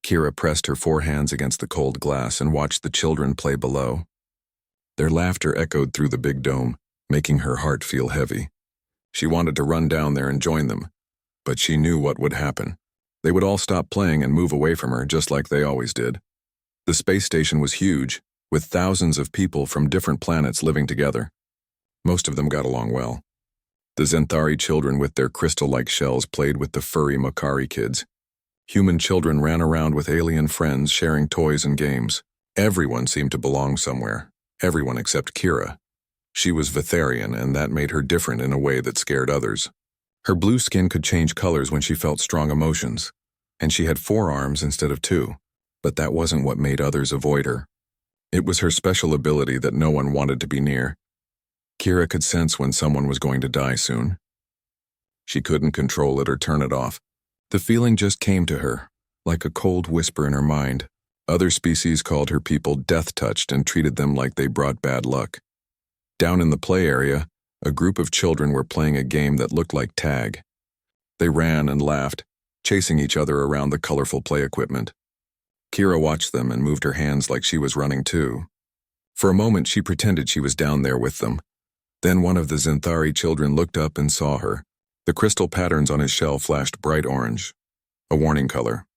Kira pressed her forehands against the cold glass and watched the children play below. Their laughter echoed through the big dome, making her heart feel heavy. She wanted to run down there and join them, but she knew what would happen. They would all stop playing and move away from her just like they always did. The space station was huge, with thousands of people from different planets living together. Most of them got along well. The Zenthari children with their crystal-like shells played with the furry Makari kids. Human children ran around with alien friends sharing toys and games. Everyone seemed to belong somewhere. Everyone except Kira. She was Vitharian, and that made her different in a way that scared others. Her blue skin could change colors when she felt strong emotions, and she had 4 arms instead of 2, but that wasn't what made others avoid her. It was her special ability that no one wanted to be near. Kira could sense when someone was going to die soon. She couldn't control it or turn it off. The feeling just came to her, like a cold whisper in her mind. Other species called her people death-touched and treated them like they brought bad luck. Down in the play area, a group of children were playing a game that looked like tag. They ran and laughed, chasing each other around the colorful play equipment. Kira watched them and moved her hands like she was running too. For a moment, she pretended she was down there with them. Then one of the Zenthari children looked up and saw her. The crystal patterns on his shell flashed bright orange, a warning color.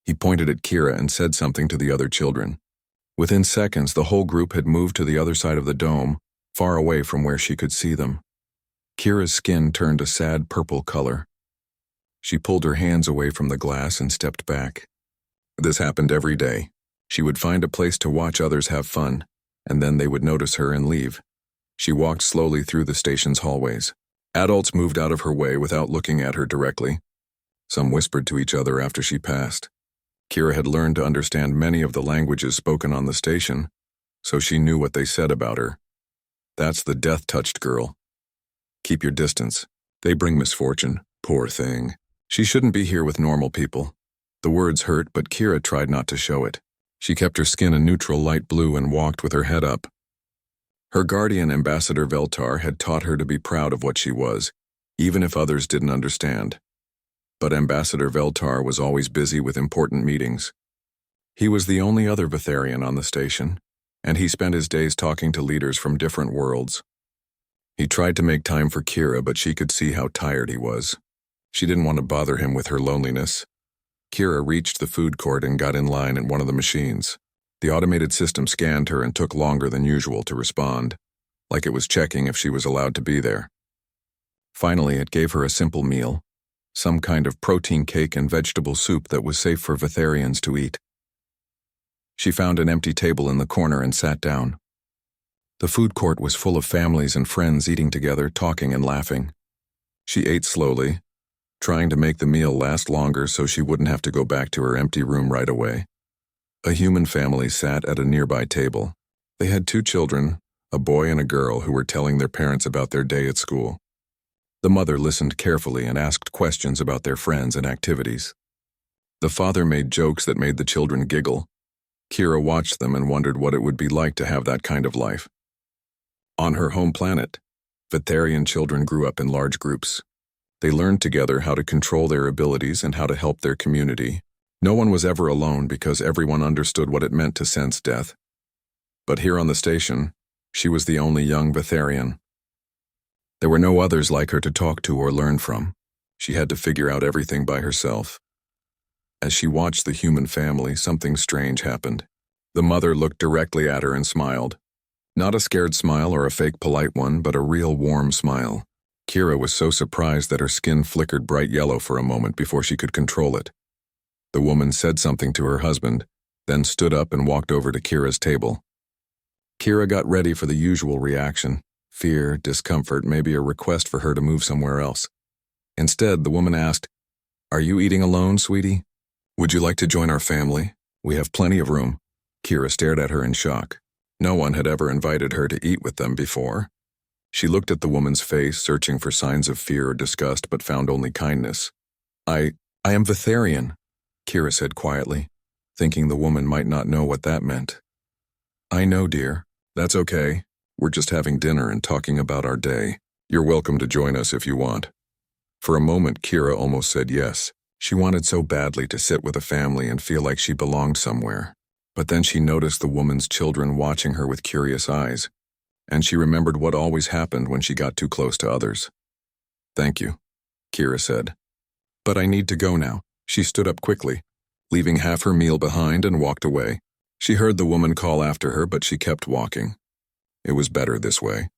He pointed at Kira and said something to the other children. Within seconds, the whole group had moved to the other side of the dome, far away from where she could see them. Kira's skin turned a sad purple color. She pulled her hands away from the glass and stepped back. This happened every day. She would find a place to watch others have fun, and then they would notice her and leave. She walked slowly through the station's hallways. Adults moved out of her way without looking at her directly. Some whispered to each other after she passed. Kira had learned to understand many of the languages spoken on the station, so she knew what they said about her. That's the death-touched girl. Keep your distance. They bring misfortune. Poor thing. She shouldn't be here with normal people. The words hurt, but Kira tried not to show it. She kept her skin a neutral light blue and walked with her head up. Her guardian, Ambassador Veltar, had taught her to be proud of what she was, even if others didn't understand. But Ambassador Veltar was always busy with important meetings. He was the only other Vitharian on the station, and he spent his days talking to leaders from different worlds. He tried to make time for Kira, but she could see how tired he was. She didn't want to bother him with her loneliness. Kira reached the food court and got in line at one of the machines. The automated system scanned her and took longer than usual to respond, like it was checking if she was allowed to be there. Finally, it gave her a simple meal, some kind of protein cake and vegetable soup that was safe for Vitharians to eat. She found an empty table in the corner and sat down. The food court was full of families and friends eating together, talking and laughing. She ate slowly, trying to make the meal last longer so she wouldn't have to go back to her empty room right away. A human family sat at a nearby table. They had 2 children, a boy and a girl, who were telling their parents about their day at school. The mother listened carefully and asked questions about their friends and activities. The father made jokes that made the children giggle. Kira watched them and wondered what it would be like to have that kind of life. On her home planet, Vitharian children grew up in large groups. They learned together how to control their abilities and how to help their community. No one was ever alone because everyone understood what it meant to sense death. But here on the station, she was the only young Vitharian. There were no others like her to talk to or learn from. She had to figure out everything by herself. As she watched the human family, something strange happened. The mother looked directly at her and smiled. Not a scared smile or a fake polite one, but a real warm smile. Kira was so surprised that her skin flickered bright yellow for a moment before she could control it. The woman said something to her husband, then stood up and walked over to Kira's table. Kira got ready for the usual reaction: fear, discomfort, maybe a request for her to move somewhere else. Instead, the woman asked, "Are you eating alone, sweetie? Would you like to join our family? We have plenty of room." Kira stared at her in shock. No one had ever invited her to eat with them before. She looked at the woman's face, searching for signs of fear or disgust, but found only kindness. I am Vitharian," Kira said quietly, thinking the woman might not know what that meant. "I know, dear. That's okay. We're just having dinner and talking about our day. You're welcome to join us if you want." For a moment, Kira almost said yes. She wanted so badly to sit with a family and feel like she belonged somewhere. But then she noticed the woman's children watching her with curious eyes, and she remembered what always happened when she got too close to others. "Thank you," Kira said. "But I need to go now." She stood up quickly, leaving half her meal behind, and walked away. She heard the woman call after her, but she kept walking. It was better this way.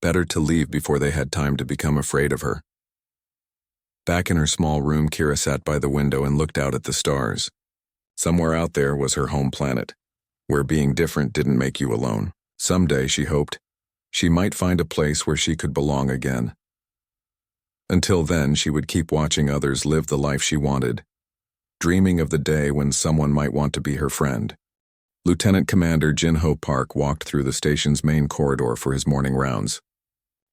Better to leave before they had time to become afraid of her. Back in her small room, Kira sat by the window and looked out at the stars. Somewhere out there was her home planet, where being different didn't make you alone. Someday, she hoped, she might find a place where she could belong again. Until then, she would keep watching others live the life she wanted, dreaming of the day when someone might want to be her friend. Lieutenant Commander Jin-Ho Park walked through the station's main corridor for his morning rounds.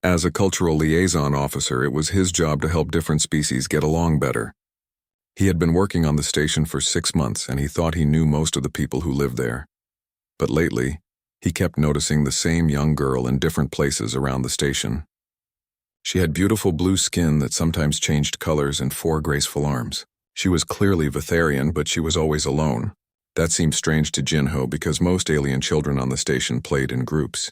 As a cultural liaison officer, it was his job to help different species get along better. He had been working on the station for 6 months, and he thought he knew most of the people who lived there. But lately, he kept noticing the same young girl in different places around the station. She had beautiful blue skin that sometimes changed colors and 4 graceful arms. She was clearly Vitharian, but she was always alone. That seemed strange to Jin-Ho because most alien children on the station played in groups.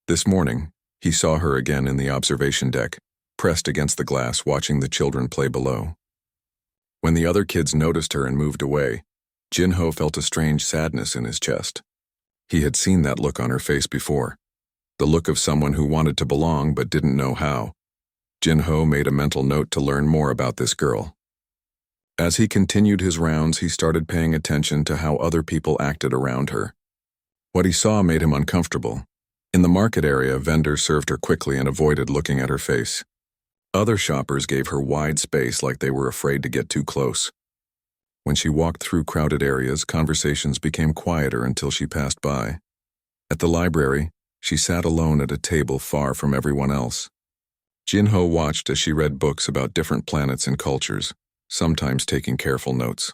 This morning, he saw her again in the observation deck, pressed against the glass watching the children play below. When the other kids noticed her and moved away, Jin-Ho felt a strange sadness in his chest. He had seen that look on her face before. The look of someone who wanted to belong but didn't know how. Jin-Ho made a mental note to learn more about this girl. As he continued his rounds, he started paying attention to how other people acted around her. What he saw made him uncomfortable. In the market area, vendors served her quickly and avoided looking at her face. Other shoppers gave her wide space like they were afraid to get too close. When she walked through crowded areas, conversations became quieter until she passed by. At the library, she sat alone at a table far from everyone else. Jin-Ho watched as she read books about different planets and cultures, sometimes taking careful notes.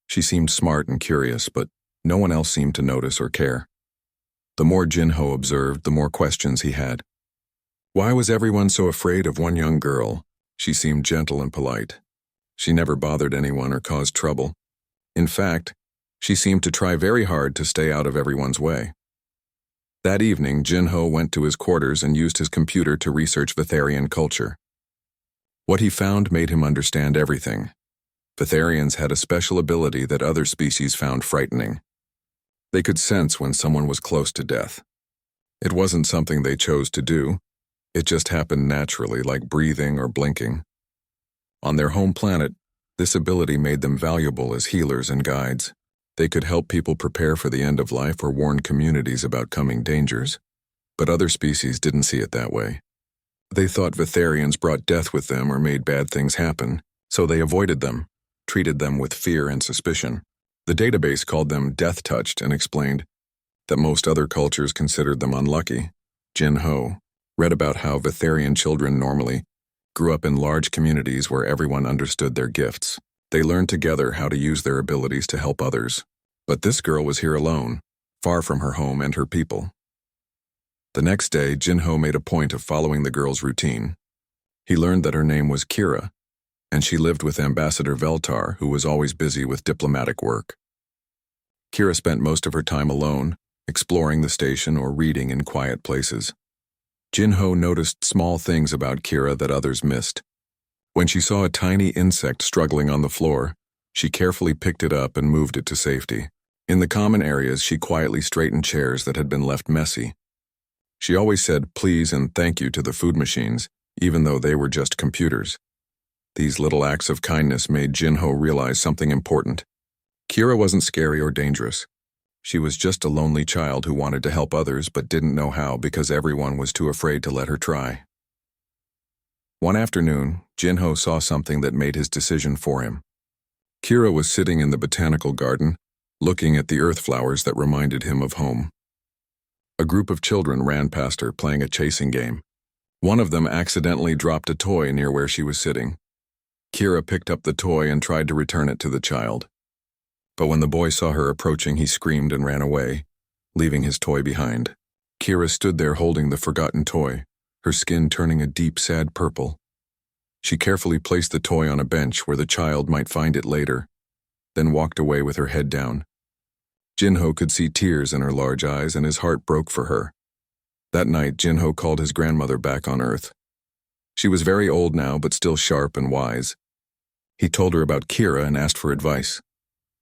She seemed smart and curious, but no one else seemed to notice or care. The more Jin-Ho observed, the more questions he had. Why was everyone so afraid of one young girl? She seemed gentle and polite. She never bothered anyone or caused trouble. In fact, she seemed to try very hard to stay out of everyone's way. That evening, Jin-Ho went to his quarters and used his computer to research Vitharian culture. What he found made him understand everything. Vitharians had a special ability that other species found frightening. They could sense when someone was close to death. It wasn't something they chose to do. It just happened naturally, like breathing or blinking. On their home planet, this ability made them valuable as healers and guides. They could help people prepare for the end of life or warn communities about coming dangers. But other species didn't see it that way. They thought Vitharians brought death with them or made bad things happen, so they avoided them, treated them with fear and suspicion. The database called them death-touched and explained that most other cultures considered them unlucky. Jin-Ho read about how Vitharian children normally grew up in large communities where everyone understood their gifts. They learned together how to use their abilities to help others. But this girl was here alone, far from her home and her people. The next day, Jin-Ho made a point of following the girl's routine. He learned that her name was Kira, and she lived with Ambassador Veltar, who was always busy with diplomatic work. Kira spent most of her time alone, exploring the station or reading in quiet places. Jin-Ho noticed small things about Kira that others missed. When she saw a tiny insect struggling on the floor, she carefully picked it up and moved it to safety. In the common areas, she quietly straightened chairs that had been left messy. She always said please and thank you to the food machines, even though they were just computers. These little acts of kindness made Jin-Ho realize something important. Kira wasn't scary or dangerous. She was just a lonely child who wanted to help others but didn't know how because everyone was too afraid to let her try. One afternoon, Jin-Ho saw something that made his decision for him. Kira was sitting in the botanical garden, looking at the earth flowers that reminded him of home. A group of children ran past her playing a chasing game. One of them accidentally dropped a toy near where she was sitting. Kira picked up the toy and tried to return it to the child. But when the boy saw her approaching, he screamed and ran away, leaving his toy behind. Kira stood there holding the forgotten toy, her skin turning a deep, sad purple. She carefully placed the toy on a bench where the child might find it later, then walked away with her head down. Jinho could see tears in her large eyes and his heart broke for her. That night, Jinho called his grandmother back on Earth. She was very old now, but still sharp and wise. He told her about Kira and asked for advice.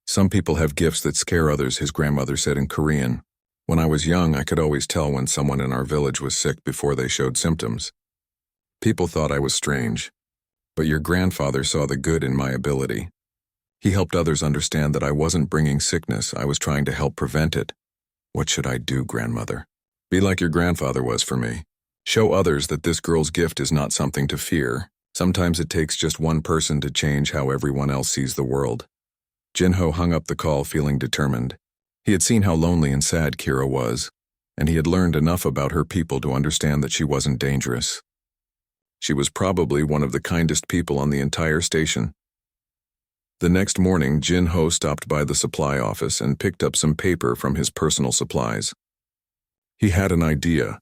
Some people have gifts that scare others, his grandmother said in Korean. When I was young, I could always tell when someone in our village was sick before they showed symptoms. People thought I was strange, but your grandfather saw the good in my ability. He helped others understand that I wasn't bringing sickness, I was trying to help prevent it. What should I do, grandmother? Be like your grandfather was for me. Show others that this girl's gift is not something to fear. Sometimes it takes just one person to change how everyone else sees the world. Jinho hung up the call feeling determined. He had seen how lonely and sad Kira was, and he had learned enough about her people to understand that she wasn't dangerous. She was probably one of the kindest people on the entire station. The next morning, Jinho stopped by the supply office and picked up some paper from his personal supplies. He had an idea,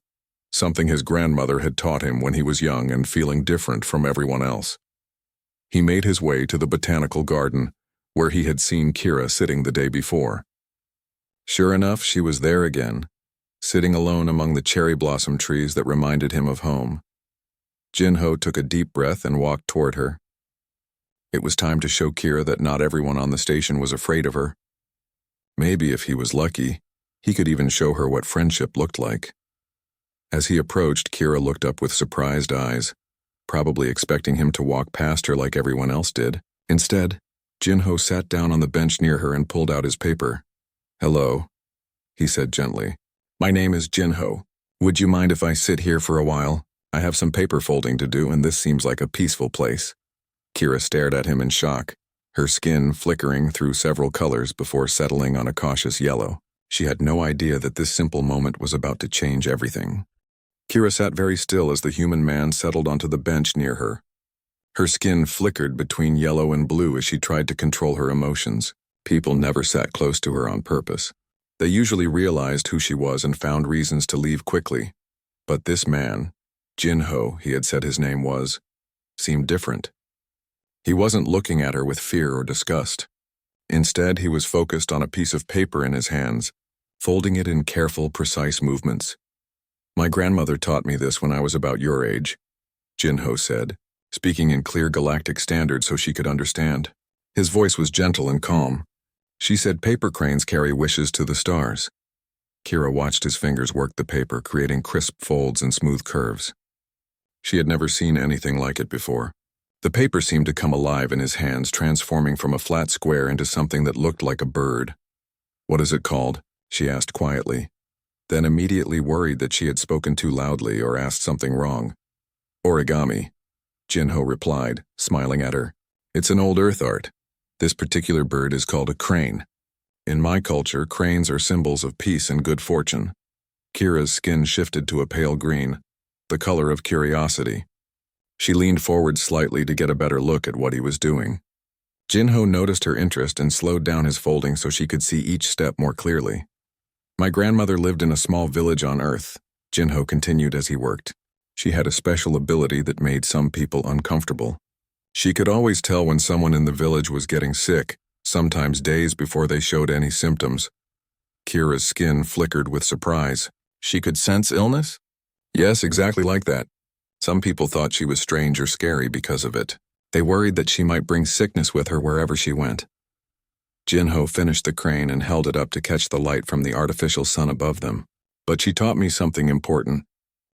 something his grandmother had taught him when he was young and feeling different from everyone else. He made his way to the botanical garden, where he had seen Kira sitting the day before. Sure enough, she was there again, sitting alone among the cherry blossom trees that reminded him of home. Jinho took a deep breath and walked toward her. It was time to show Kira that not everyone on the station was afraid of her. Maybe if he was lucky, he could even show her what friendship looked like. As he approached, Kira looked up with surprised eyes, probably expecting him to walk past her like everyone else did. Instead, Jinho sat down on the bench near her and pulled out his paper. "Hello," he said gently. "My name is Jinho. Would you mind if I sit here for a while? I have some paper folding to do and this seems like a peaceful place." Kira stared at him in shock, her skin flickering through several colors before settling on a cautious yellow. She had no idea that this simple moment was about to change everything. Kira sat very still as the human man settled onto the bench near her. Her skin flickered between yellow and blue as she tried to control her emotions. People never sat close to her on purpose. They usually realized who she was and found reasons to leave quickly. But this man, Jinho, he had said his name was, seemed different. He wasn't looking at her with fear or disgust. Instead, he was focused on a piece of paper in his hands, folding it in careful, precise movements. "My grandmother taught me this when I was about your age," Jinho said, speaking in clear galactic standards so she could understand. His voice was gentle and calm. "She said paper cranes carry wishes to the stars." Kira watched his fingers work the paper, creating crisp folds and smooth curves. She had never seen anything like it before. The paper seemed to come alive in his hands, transforming from a flat square into something that looked like a bird. "What is it called?" she asked quietly, then immediately worried that she had spoken too loudly or asked something wrong. "Origami," Jinho replied, smiling at her. "It's an old Earth art. This particular bird is called a crane. In my culture, cranes are symbols of peace and good fortune." Kira's skin shifted to a pale green, the color of curiosity. She leaned forward slightly to get a better look at what he was doing. Jinho noticed her interest and slowed down his folding so she could see each step more clearly. "My grandmother lived in a small village on Earth," Jinho continued as he worked. "She had a special ability that made some people uncomfortable. She could always tell when someone in the village was getting sick, sometimes days before they showed any symptoms." Kira's skin flickered with surprise. "She could sense illness?" "Yes, exactly like that. Some people thought she was strange or scary because of it. They worried that she might bring sickness with her wherever she went." Jinho finished the crane and held it up to catch the light from the artificial sun above them. "But she taught me something important.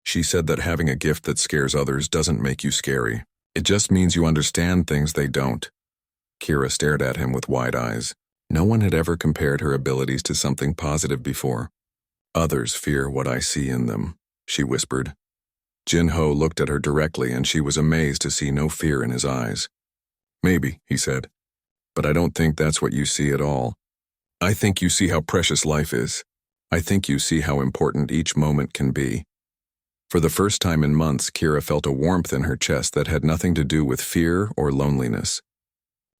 She said that having a gift that scares others doesn't make you scary. It just means you understand things they don't." Kira stared at him with wide eyes. No one had ever compared her abilities to something positive before. "Others fear what I see in them," she whispered. Jinho looked at her directly and she was amazed to see no fear in his eyes. "Maybe," he said, "but I don't think that's what you see at all. I think you see how precious life is. I think you see how important each moment can be." For the first time in months, Kira felt a warmth in her chest that had nothing to do with fear or loneliness.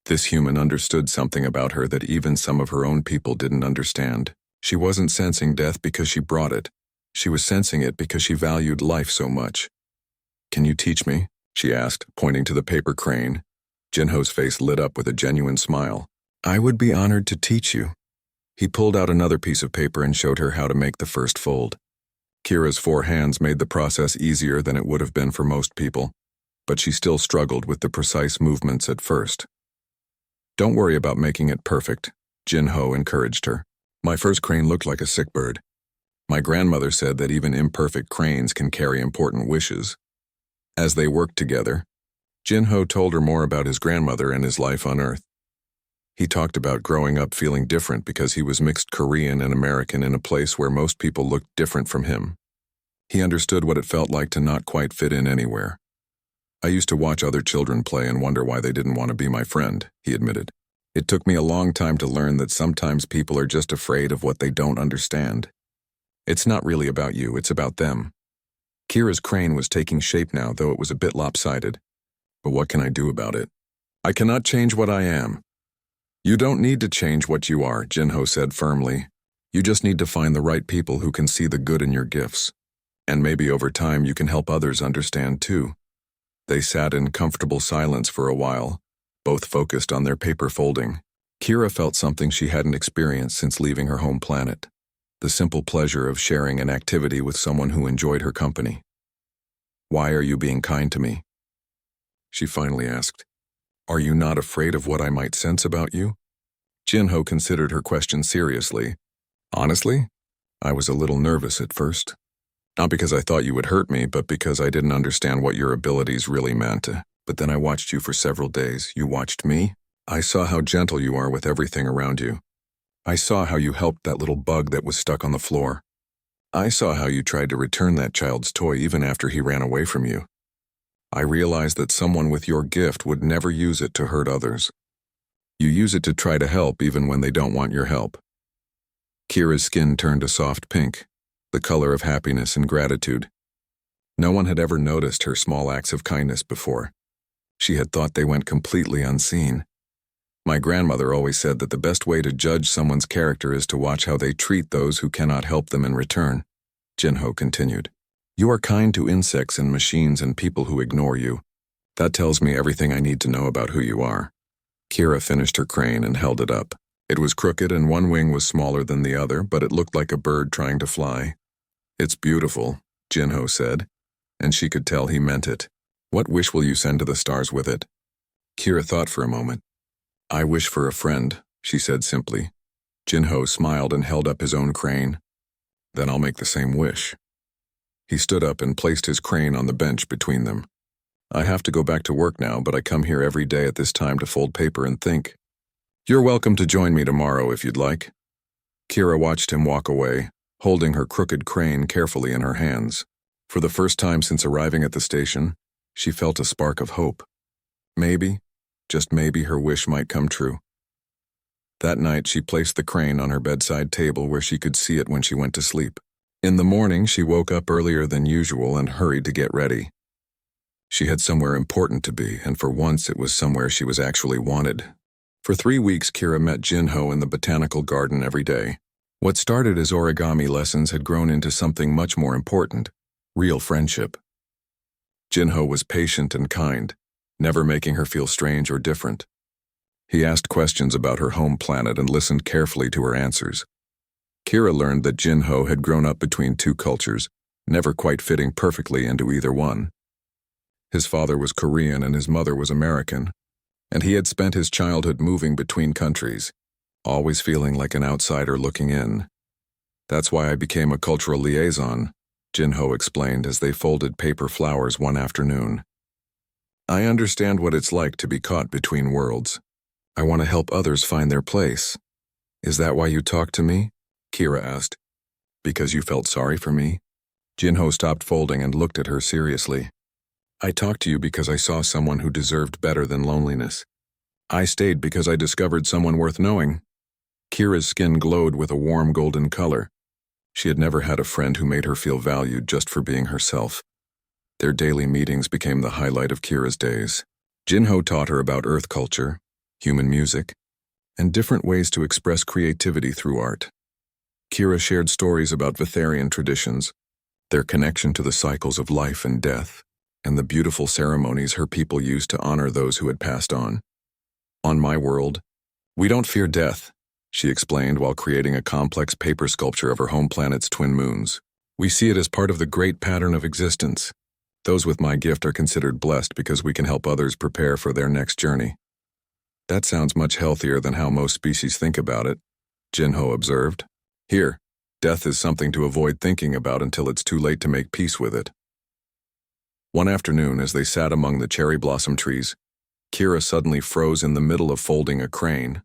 This human understood something about her that even some of her own people didn't understand. She wasn't sensing death because she brought it. She was sensing it because she valued life so much. "Can you teach me?" she asked, pointing to the paper crane. Jinho's face lit up with a genuine smile. I would be honored to teach you. He pulled out another piece of paper and showed her how to make the first fold. Kira's 4 hands made the process easier than it would have been for most people, but she still struggled with the precise movements at first. Don't worry about making it perfect, Jinho encouraged her. My first crane looked like a sick bird. My grandmother said that even imperfect cranes can carry important wishes. As they worked together, Jinho told her more about his grandmother and his life on Earth. He talked about growing up feeling different because he was mixed Korean and American in a place where most people looked different from him. He understood what it felt like to not quite fit in anywhere. I used to watch other children play and wonder why they didn't want to be my friend, he admitted. It took me a long time to learn that sometimes people are just afraid of what they don't understand. It's not really about you, it's about them. Kira's crane was taking shape now, though it was a bit lopsided. But what can I do about it? I cannot change what I am. You don't need to change what you are, Jinho said firmly. You just need to find the right people who can see the good in your gifts. And maybe over time you can help others understand too. They sat in comfortable silence for a while, both focused on their paper folding. Kira felt something she hadn't experienced since leaving her home planet. The simple pleasure of sharing an activity with someone who enjoyed her company. Why are you being kind to me? She finally asked. Are you not afraid of what I might sense about you? Jinho considered her question seriously. Honestly, I was a little nervous at first. Not because I thought you would hurt me, but because I didn't understand what your abilities really meant. But then I watched you for several days. You watched me. I saw how gentle you are with everything around you. I saw how you helped that little bug that was stuck on the floor. I saw how you tried to return that child's toy even after he ran away from you. I realized that someone with your gift would never use it to hurt others. You use it to try to help even when they don't want your help. Kira's skin turned a soft pink, the color of happiness and gratitude. No one had ever noticed her small acts of kindness before. She had thought they went completely unseen. My grandmother always said that the best way to judge someone's character is to watch how they treat those who cannot help them in return. Jinho continued. You are kind to insects and machines and people who ignore you. That tells me everything I need to know about who you are. Kira finished her crane and held it up. It was crooked and one wing was smaller than the other, but it looked like a bird trying to fly. It's beautiful, Jinho said, and she could tell he meant it. What wish will you send to the stars with it? Kira thought for a moment. I wish for a friend, she said simply. Jinho smiled and held up his own crane. Then I'll make the same wish. He stood up and placed his crane on the bench between them. I have to go back to work now, but I come here every day at this time to fold paper and think. You're welcome to join me tomorrow if you'd like. Kira watched him walk away, holding her crooked crane carefully in her hands. For the first time since arriving at the station, she felt a spark of hope. Maybe, just maybe, her wish might come true. That night she placed the crane on her bedside table where she could see it when she went to sleep. In the morning, she woke up earlier than usual and hurried to get ready. She had somewhere important to be, and for once it was somewhere she was actually wanted. For 3 weeks, Kira met Jinho in the botanical garden every day. What started as origami lessons had grown into something much more important, real friendship. Jinho was patient and kind, never making her feel strange or different. He asked questions about her home planet and listened carefully to her answers. Kira learned that Jinho had grown up between 2 cultures, never quite fitting perfectly into either one. His father was Korean and his mother was American, and he had spent his childhood moving between countries, always feeling like an outsider looking in. That's why I became a cultural liaison, Jinho explained as they folded paper flowers one afternoon. I understand what it's like to be caught between worlds. I want to help others find their place. Is that why you talk to me? Kira asked. Because you felt sorry for me? Jinho stopped folding and looked at her seriously. I talked to you because I saw someone who deserved better than loneliness. I stayed because I discovered someone worth knowing. Kira's skin glowed with a warm golden color. She had never had a friend who made her feel valued just for being herself. Their daily meetings became the highlight of Kira's days. Jinho taught her about Earth culture, human music, and different ways to express creativity through art. Kira shared stories about Vitharian traditions, their connection to the cycles of life and death, and the beautiful ceremonies her people used to honor those who had passed on. On my world, we don't fear death, she explained while creating a complex paper sculpture of her home planet's twin moons. We see it as part of the great pattern of existence. Those with my gift are considered blessed because we can help others prepare for their next journey. That sounds much healthier than how most species think about it, Jinho observed. Here, death is something to avoid thinking about until it's too late to make peace with it. One afternoon, as they sat among the cherry blossom trees, Kira suddenly froze in the middle of folding a crane.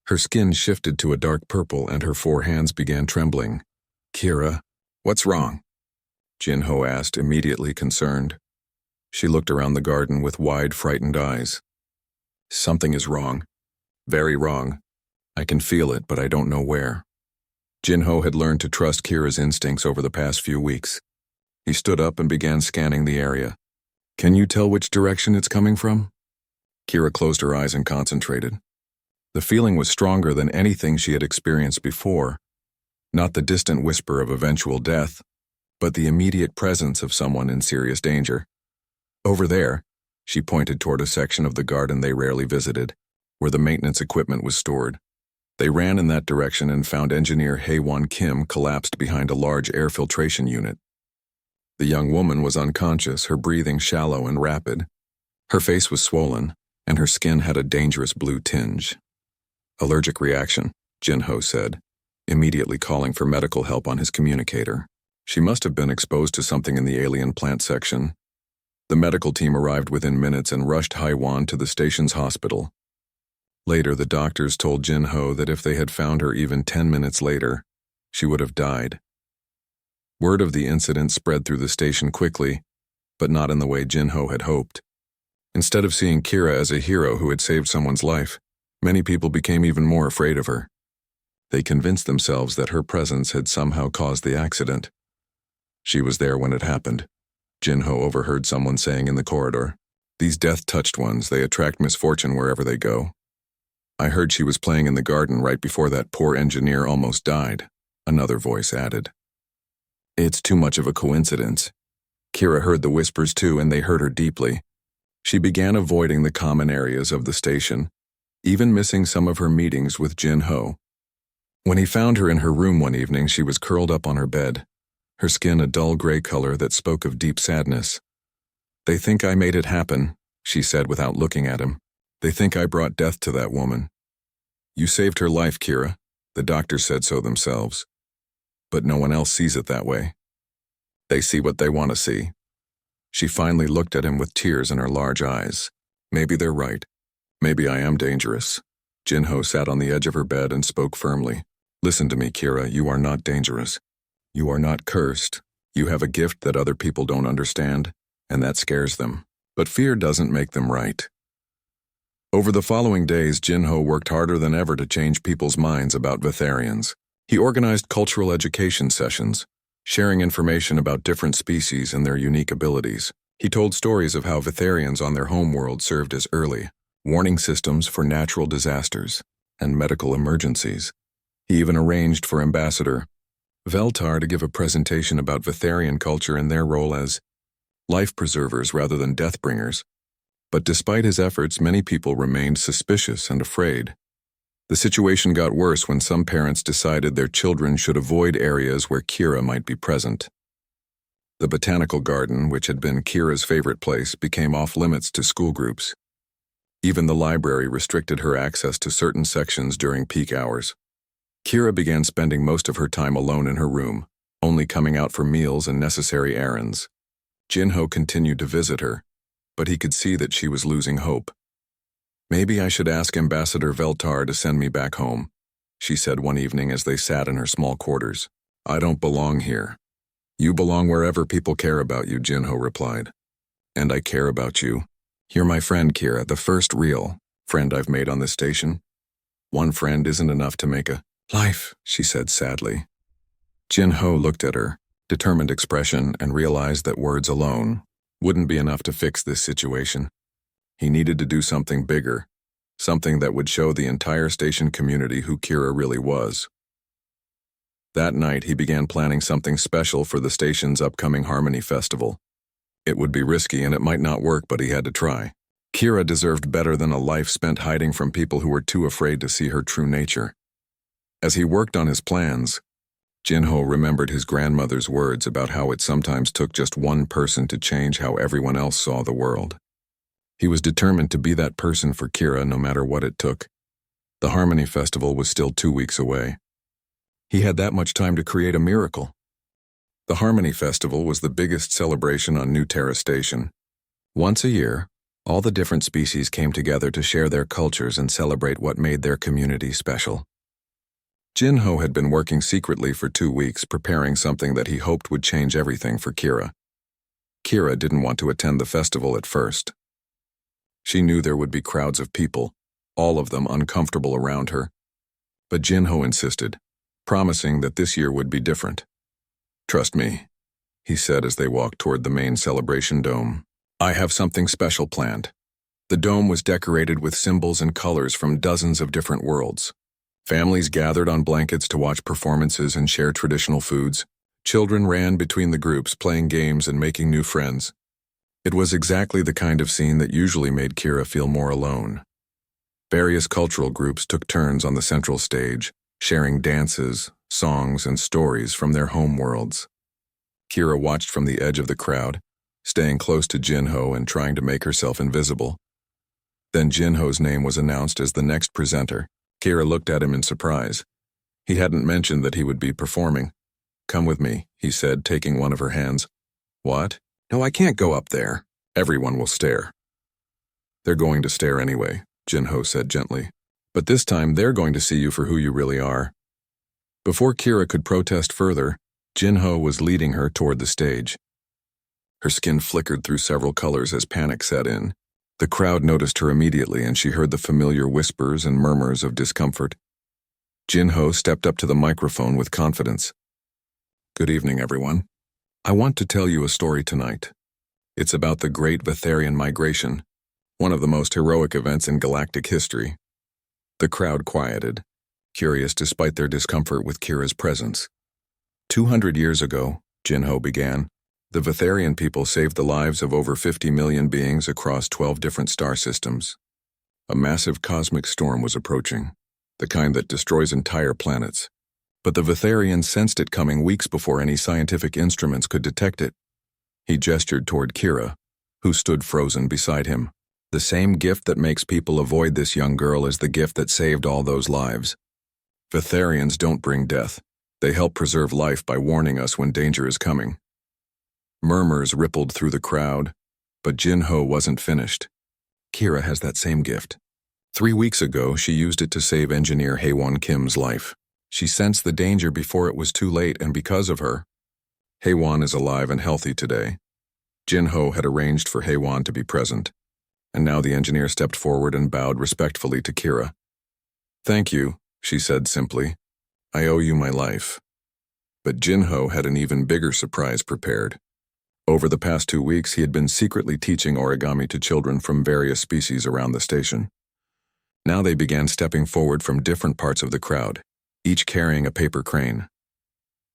Her skin shifted to a dark purple and her 4 hands began trembling. Kira, what's wrong? Jinho asked, immediately concerned. She looked around the garden with wide, frightened eyes. Something is wrong. Very wrong. I can feel it, but I don't know where. Jinho had learned to trust Kira's instincts over the past few weeks. He stood up and began scanning the area. Can you tell which direction it's coming from? Kira closed her eyes and concentrated. The feeling was stronger than anything she had experienced before. Not the distant whisper of eventual death, but the immediate presence of someone in serious danger. Over there, she pointed toward a section of the garden they rarely visited, where the maintenance equipment was stored. They ran in that direction and found engineer Haewon Kim collapsed behind a large air filtration unit. The young woman was unconscious, her breathing shallow and rapid. Her face was swollen, and her skin had a dangerous blue tinge. Allergic reaction, Jinho said, immediately calling for medical help on his communicator. She must have been exposed to something in the alien plant section. The medical team arrived within minutes and rushed Haewon to the station's hospital. Later, the doctors told Jinho that if they had found her even 10 minutes later, she would have died. Word of the incident spread through the station quickly, but not in the way Jinho had hoped. Instead of seeing Kira as a hero who had saved someone's life, many people became even more afraid of her. They convinced themselves that her presence had somehow caused the accident. She was there when it happened. Jinho overheard someone saying in the corridor, "These death-touched ones, they attract misfortune wherever they go." I heard she was playing in the garden right before that poor engineer almost died, another voice added. It's too much of a coincidence. Kira heard the whispers too, and they hurt her deeply. She began avoiding the common areas of the station, even missing some of her meetings with Jinho. When he found her in her room one evening, she was curled up on her bed, her skin a dull gray color that spoke of deep sadness. They think I made it happen, she said without looking at him. They think I brought death to that woman. You saved her life, Kira. The doctors said so themselves. But no one else sees it that way. They see what they want to see. She finally looked at him with tears in her large eyes. Maybe they're right. Maybe I am dangerous. Jinho sat on the edge of her bed and spoke firmly. Listen to me, Kira, you are not dangerous. You are not cursed. You have a gift that other people don't understand, and that scares them. But fear doesn't make them right. Over the following days, Jinho worked harder than ever to change people's minds about Vitharians. He organized cultural education sessions, sharing information about different species and their unique abilities. He told stories of how Vitharians on their homeworld served as early warning systems for natural disasters and medical emergencies. He even arranged for Ambassador Veltar to give a presentation about Vitharian culture and their role as life preservers rather than death bringers. But despite his efforts, many people remained suspicious and afraid. The situation got worse when some parents decided their children should avoid areas where Kira might be present. The botanical garden, which had been Kira's favorite place, became off-limits to school groups. Even the library restricted her access to certain sections during peak hours. Kira began spending most of her time alone in her room, only coming out for meals and necessary errands. Jinho continued to visit her, but he could see that she was losing hope. Maybe I should ask Ambassador Veltar to send me back home, she said one evening as they sat in her small quarters. I don't belong here. You belong wherever people care about you, Jinho replied. And I care about you. You're my friend, Kira, the first real friend I've made on this station. One friend isn't enough to make a life, she said sadly. Jinho looked at her, determined expression, and realized that words alone wouldn't be enough to fix this situation. He needed to do something bigger, something that would show the entire station community who Kira really was. That night, he began planning something special for the station's upcoming Harmony Festival. It would be risky and it might not work, but he had to try. Kira deserved better than a life spent hiding from people who were too afraid to see her true nature. As he worked on his plans, Jinho remembered his grandmother's words about how it sometimes took just one person to change how everyone else saw the world. He was determined to be that person for Kira no matter what it took. The Harmony Festival was still 2 weeks away. He had that much time to create a miracle. The Harmony Festival was the biggest celebration on New Terra Station. Once a year, all the different species came together to share their cultures and celebrate what made their community special. Jinho had been working secretly for 2 weeks preparing something that he hoped would change everything for Kira. Kira didn't want to attend the festival at first. She knew there would be crowds of people, all of them uncomfortable around her. But Jinho insisted, promising that this year would be different. "Trust me," he said as they walked toward the main celebration dome. "I have something special planned." The dome was decorated with symbols and colors from dozens of different worlds. Families gathered on blankets to watch performances and share traditional foods. Children ran between the groups, playing games and making new friends. It was exactly the kind of scene that usually made Kira feel more alone. Various cultural groups took turns on the central stage, sharing dances, songs, and stories from their home worlds. Kira watched from the edge of the crowd, staying close to Jinho and trying to make herself invisible. Then Jinho's name was announced as the next presenter. Kira looked at him in surprise. He hadn't mentioned that he would be performing. "Come with me," he said, taking one of her hands. "What? No, I can't go up there. Everyone will stare." "They're going to stare anyway," Jinho said gently. "But this time they're going to see you for who you really are." Before Kira could protest further, Jinho was leading her toward the stage. Her skin flickered through several colors as panic set in. The crowd noticed her immediately and she heard the familiar whispers and murmurs of discomfort. Jinho stepped up to the microphone with confidence. "Good evening, everyone. I want to tell you a story tonight. It's about the Great Vetharian Migration, one of the most heroic events in galactic history." The crowd quieted, curious despite their discomfort with Kira's presence. 200 years ago, Jinho began, the Vetharian people saved the lives of over 50 million beings across 12 different star systems. A massive cosmic storm was approaching, the kind that destroys entire planets. But the Vetharians sensed it coming weeks before any scientific instruments could detect it. He gestured toward Kira, who stood frozen beside him. "The same gift that makes people avoid this young girl is the gift that saved all those lives. Vetharians don't bring death. They help preserve life by warning us when danger is coming." Murmurs rippled through the crowd, but Jinho wasn't finished. "Kira has that same gift. 3 weeks ago, she used it to save engineer Haewon Kim's life. She sensed the danger before it was too late, and because of her, Haewon is alive and healthy today." Jinho had arranged for Haewon to be present, and now the engineer stepped forward and bowed respectfully to Kira. "Thank you," she said simply. "I owe you my life." But Jinho had an even bigger surprise prepared. Over the past 2 weeks, he had been secretly teaching origami to children from various species around the station. Now they began stepping forward from different parts of the crowd, each carrying a paper crane.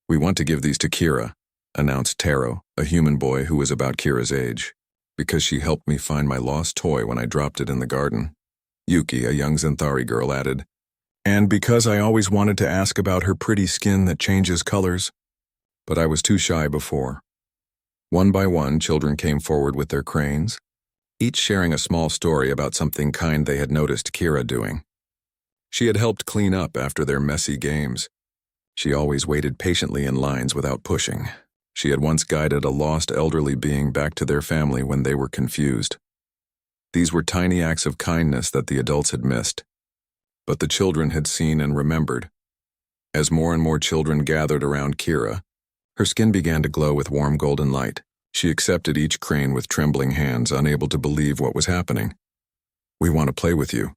"We want to give these to Kira," announced Taro, a human boy who was about Kira's age, "because she helped me find my lost toy when I dropped it in the garden." Yuki, a young Xanthari girl, added, "And because I always wanted to ask about her pretty skin that changes colors, but I was too shy before." One by one, children came forward with their cranes, each sharing a small story about something kind they had noticed Kira doing. She had helped clean up after their messy games. She always waited patiently in lines without pushing. She had once guided a lost elderly being back to their family when they were confused. These were tiny acts of kindness that the adults had missed, but the children had seen and remembered. As more and more children gathered around Kira, her skin began to glow with warm golden light. She accepted each crane with trembling hands, unable to believe what was happening. "We want to play with you,"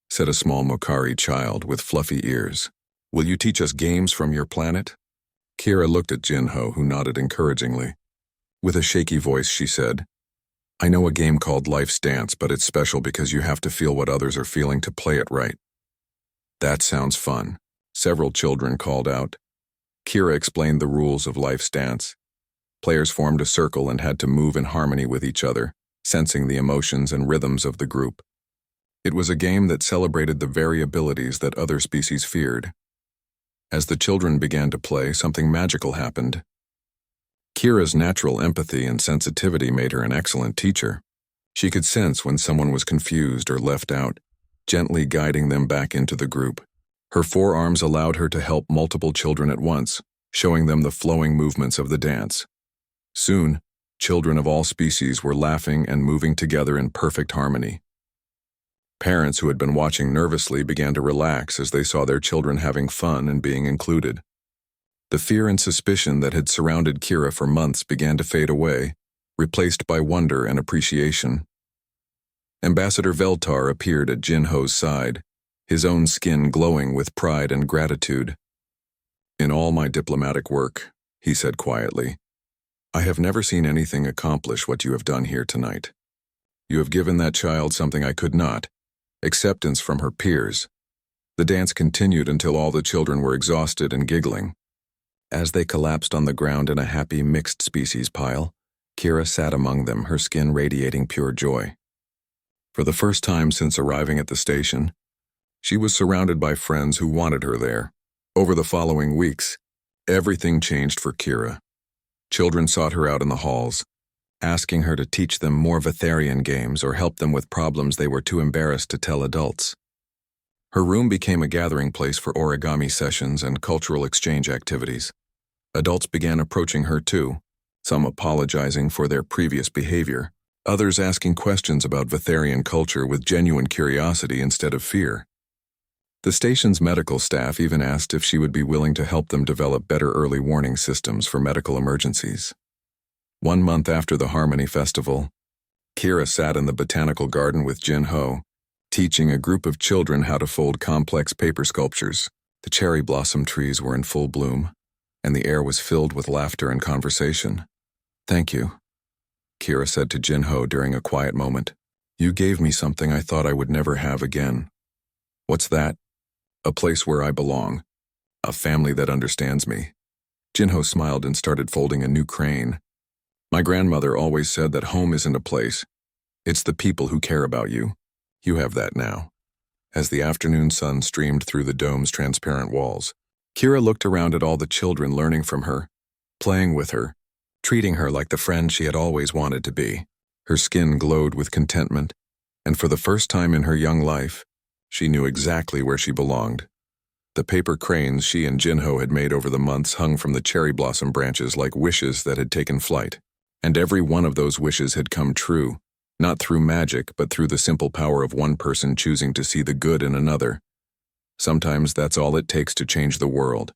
said a small Mokari child with fluffy ears. "Will you teach us games from your planet?" Kira looked at Jinho, who nodded encouragingly. With a shaky voice, she said, "I know a game called Life's Dance, but it's special because you have to feel what others are feeling to play it right." "That sounds fun," several children called out. Kira explained the rules of Life's Dance. Players formed a circle and had to move in harmony with each other, sensing the emotions and rhythms of the group. It was a game that celebrated the variabilities that other species feared. As the children began to play, something magical happened. Kira's natural empathy and sensitivity made her an excellent teacher. She could sense when someone was confused or left out, gently guiding them back into the group. Her forearms allowed her to help multiple children at once, showing them the flowing movements of the dance. Soon, children of all species were laughing and moving together in perfect harmony. Parents who had been watching nervously began to relax as they saw their children having fun and being included. The fear and suspicion that had surrounded Kira for months began to fade away, replaced by wonder and appreciation. Ambassador Veltar appeared at Jinho's side, his own skin glowing with pride and gratitude. "In all my diplomatic work," he said quietly, "I have never seen anything accomplish what you have done here tonight. You have given that child something I could not, acceptance from her peers." The dance continued until all the children were exhausted and giggling. As they collapsed on the ground in a happy mixed species pile, Kira sat among them, her skin radiating pure joy. For the first time since arriving at the station, she was surrounded by friends who wanted her there. Over the following weeks, everything changed for Kira. Children sought her out in the halls, asking her to teach them more Vetharian games or help them with problems they were too embarrassed to tell adults. Her room became a gathering place for origami sessions and cultural exchange activities. Adults began approaching her too, some apologizing for their previous behavior, others asking questions about Vetharian culture with genuine curiosity instead of fear. The station's medical staff even asked if she would be willing to help them develop better early warning systems for medical emergencies. 1 month after the Harmony Festival, Kira sat in the botanical garden with Jinho, teaching a group of children how to fold complex paper sculptures. The cherry blossom trees were in full bloom, and the air was filled with laughter and conversation. "Thank you," Kira said to Jinho during a quiet moment. "You gave me something I thought I would never have again." "What's that?" "A place where I belong. A family that understands me." Jinho smiled and started folding a new crane. "My grandmother always said that home isn't a place. It's the people who care about you. You have that now." As the afternoon sun streamed through the dome's transparent walls, Kira looked around at all the children learning from her, playing with her, treating her like the friend she had always wanted to be. Her skin glowed with contentment, and for the first time in her young life, she knew exactly where she belonged. The paper cranes she and Jinho had made over the months hung from the cherry blossom branches like wishes that had taken flight. And every one of those wishes had come true, not through magic, but through the simple power of one person choosing to see the good in another. Sometimes that's all it takes to change the world.